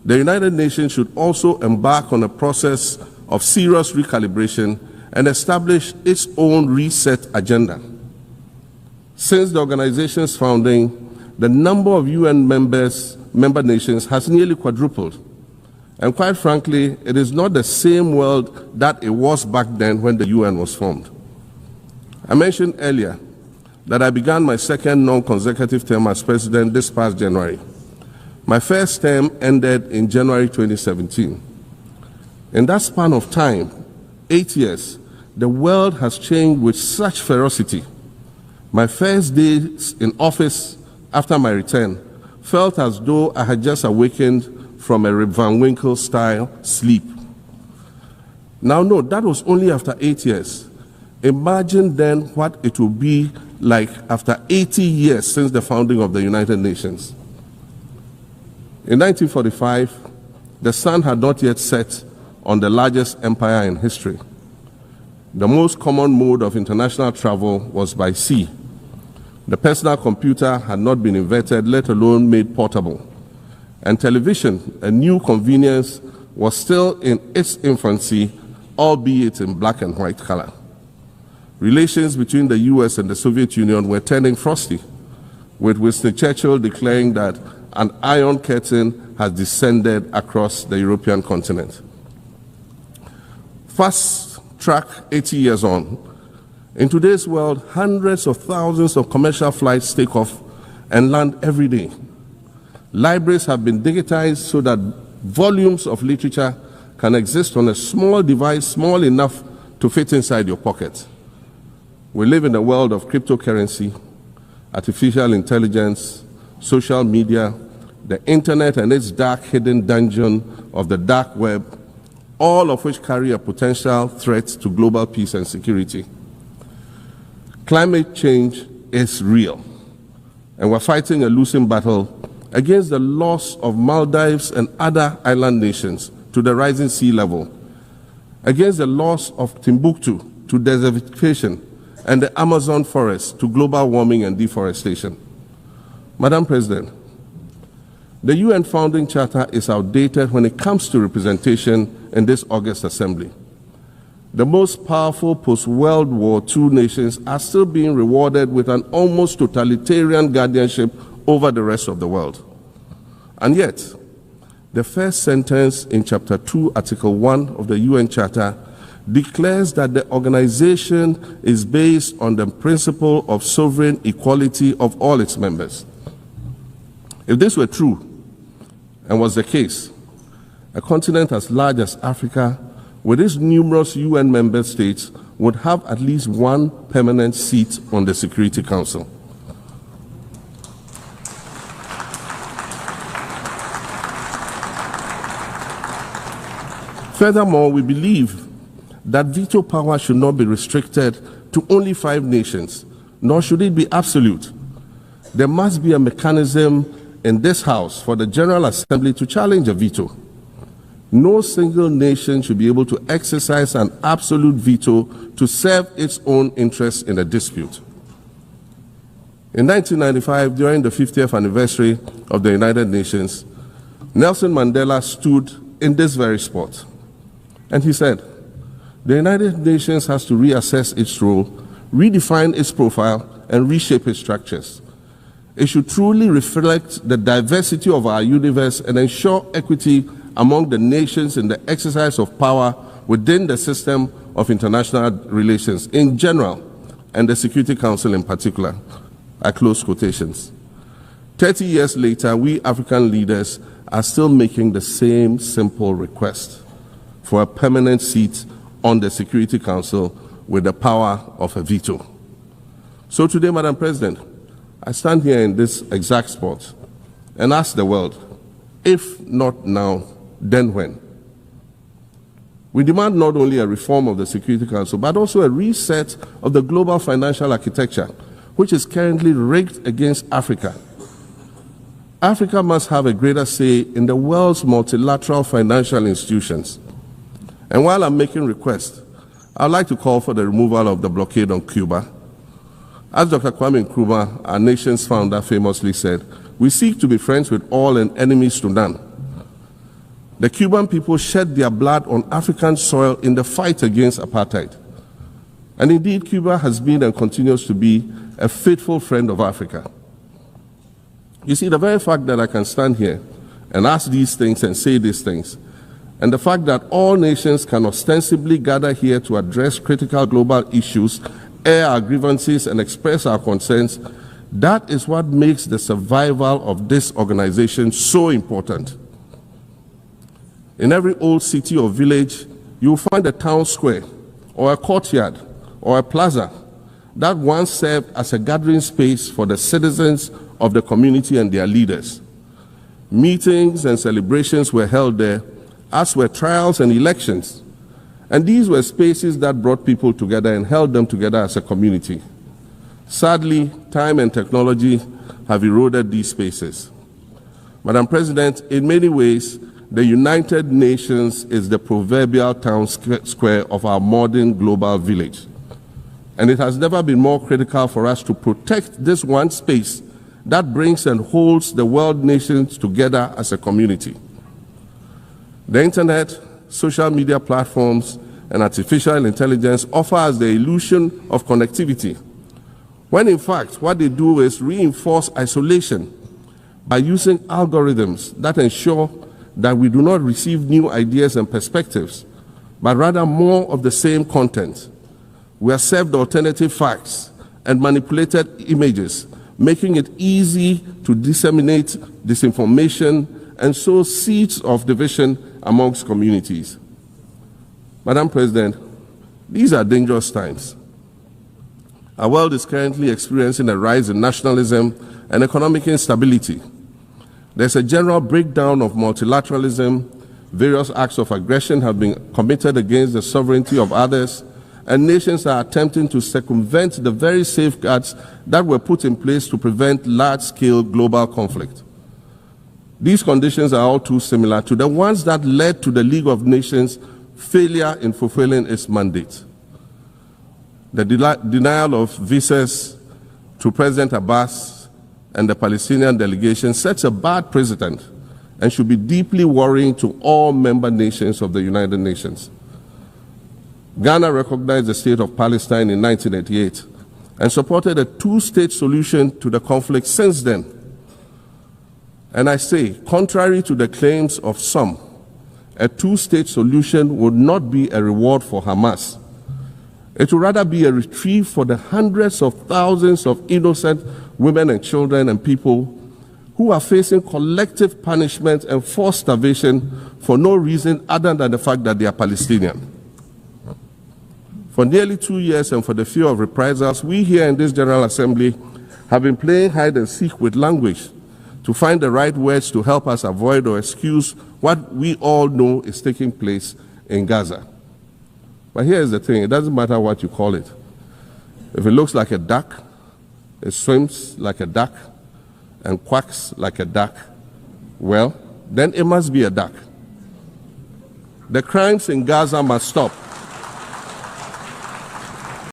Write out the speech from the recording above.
the United Nations should also embark on a process of serious recalibration and establish its own reset agenda. Since the organization's founding, the number of UN member nations has nearly quadrupled. And quite frankly, it is not the same world that it was back then when the UN was formed. I mentioned earlier that I began my second non-consecutive term as president this past January. My first term ended in January 2017. In that span of time, 8 years, the world has changed with such ferocity. My first days in office after my return felt as though I had just awakened from a Rip Van Winkle-style sleep. Now, no, that was only after 8 years. Imagine then what it will be like after 80 years since the founding of the United Nations. In 1945, the sun had not yet set on the largest empire in history. The most common mode of international travel was by sea. The personal computer had not been invented, let alone made portable. And television, a new convenience, was still in its infancy, albeit in black and white color. Relations between the US and the Soviet Union were turning frosty, with Winston Churchill declaring that an iron curtain has descended across the European continent. Fast track 80 years on. In today's world, hundreds of thousands of commercial flights take off and land every day. Libraries have been digitized so that volumes of literature can exist on a small device, small enough to fit inside your pocket. We live in a world of cryptocurrency, artificial intelligence, social media, the internet and its dark hidden dungeon of the dark web, all of which carry a potential threat to global peace and security. Climate change is real, and we're fighting a losing battle against the loss of Maldives and other island nations to the rising sea level, against the loss of Timbuktu to desertification and the Amazon forest to global warming and deforestation. Madam President, the UN Founding Charter is outdated when it comes to representation in this August Assembly. The most powerful post-World War II nations are still being rewarded with an almost totalitarian guardianship over the rest of the world. And yet, the first sentence in Chapter 2, Article 1 of the UN Charter declares that the organization is based on the principle of sovereign equality of all its members. If this were true, and was the case, a continent as large as Africa, with its numerous UN member states, would have at least one permanent seat on the Security Council. Furthermore, we believe that veto power should not be restricted to only 5 nations, nor should it be absolute. There must be a mechanism in this House for the General Assembly to challenge a veto. No single nation should be able to exercise an absolute veto to serve its own interests in a dispute. In 1995, during the 50th anniversary of the United Nations, Nelson Mandela stood in this very spot, and he said, "The United Nations has to reassess its role, redefine its profile, and reshape its structures. It should truly reflect the diversity of our universe and ensure equity among the nations in the exercise of power within the system of international relations in general and the Security Council in particular." I close quotations. 30 years later, we African leaders are still making the same simple request for a permanent seat on the Security Council with the power of a veto. So today, Madam President, I stand here in this exact spot and ask the world, if not now, then when? We demand not only a reform of the Security Council, but also a reset of the global financial architecture, which is currently rigged against Africa. Africa must have a greater say in the world's multilateral financial institutions. And while I'm making requests, I'd like to call for the removal of the blockade on Cuba. As Dr. Kwame Nkrumah, our nation's founder, famously said, "We seek to be friends with all and enemies to none." The Cuban people shed their blood on African soil in the fight against apartheid. And indeed, Cuba has been and continues to be a faithful friend of Africa. You see, the very fact that I can stand here and ask these things and say these things, and the fact that all nations can ostensibly gather here to address critical global issues, air our grievances, and express our concerns, that is what makes the survival of this organization so important. In every old city or village, you will find a town square, or a courtyard, or a plaza that once served as a gathering space for the citizens of the community and their leaders. Meetings and celebrations were held there, as were trials and elections. And these were spaces that brought people together and held them together as a community. Sadly, time and technology have eroded these spaces. Madam President, in many ways, the United Nations is the proverbial town square of our modern global village. And it has never been more critical for us to protect this one space that brings and holds the world nations together as a community. The internet, social media platforms, and artificial intelligence offer us the illusion of connectivity, when in fact what they do is reinforce isolation by using algorithms that ensure that we do not receive new ideas and perspectives, but rather more of the same content. We are served alternative facts and manipulated images, making it easy to disseminate disinformation and sow seeds of division amongst communities. Madam President, these are dangerous times. Our world is currently experiencing a rise in nationalism and economic instability. There's a general breakdown of multilateralism. Various acts of aggression have been committed against the sovereignty of others, and nations are attempting to circumvent the very safeguards that were put in place to prevent large-scale global conflict. These conditions are all too similar to the ones that led to the League of Nations' failure in fulfilling its mandate. The denial of visas to President Abbas and the Palestinian delegation sets a bad precedent and should be deeply worrying to all member nations of the United Nations. Ghana recognized the state of Palestine in 1988 and supported a two-state solution to the conflict since then. And I say, contrary to the claims of some, a two-state solution would not be a reward for Hamas. It would rather be a reprieve for the hundreds of thousands of innocent women and children and people who are facing collective punishment and forced starvation for no reason other than the fact that they are Palestinian. For nearly 2 years and for the fear of reprisals, we here in this General Assembly have been playing hide and seek with language to find the right words to help us avoid or excuse what we all know is taking place in Gaza. But here's the thing, it doesn't matter what you call it. If it looks like a duck, it swims like a duck, and quacks like a duck, well, then it must be a duck. The crimes in Gaza must stop.